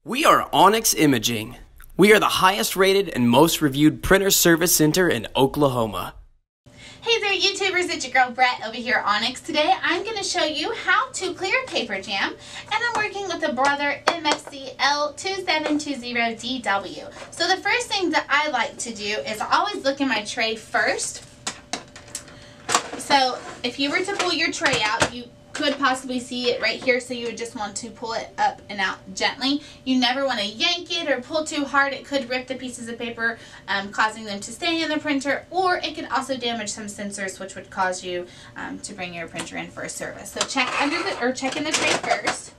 We are Onyx Imaging. We are the highest rated and most reviewed printer service center in Oklahoma. Hey there YouTubers, it's your girl Brett over here at Onyx. Today I'm going to show you how to clear paper jam, and I'm working with the Brother MFC L2720dw. So the first thing that I like to do is always look in my tray first. So if you were to pull your tray out, you could possibly see it right here, so you would just want to pull it up and out gently. You never want to yank it or pull too hard. It could rip the pieces of paper, causing them to stay in the printer, or it could also damage some sensors, which would cause you to bring your printer in for a service. So check in the tray first.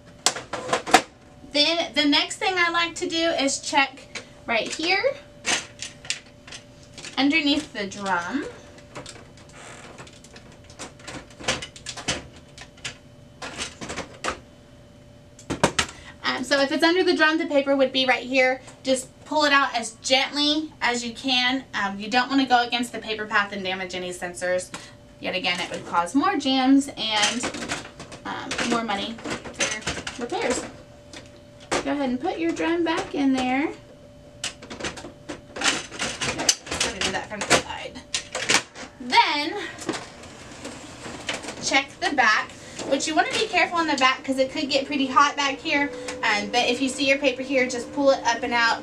Then the next thing I like to do is check right here underneath the drum. So if it's under the drum, the paper would be right here. Just pull it out as gently as you can. You don't want to go against the paper path and damage any sensors. Yet again, it would cause more jams and more money for repairs. Go ahead and put your drum back in there. I'm going to do that from the side. Then, check the back. Which you want to be careful on the back because it could get pretty hot back here. But if you see your paper here, just pull it up and out.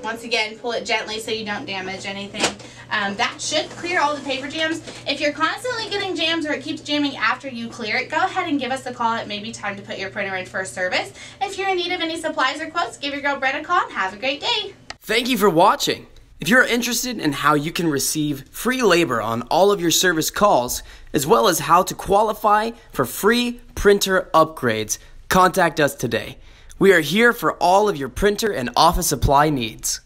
Once again, pull it gently so you don't damage anything. That should clear all the paper jams. If you're constantly getting jams or it keeps jamming after you clear it, go ahead and give us a call. It may be time to put your printer in for a service. If you're in need of any supplies or quotes, give your girl Brett a call and have a great day. Thank you for watching. If you're interested in how you can receive free labor on all of your service calls, as well as how to qualify for free printer upgrades, contact us today. We are here for all of your printer and office supply needs.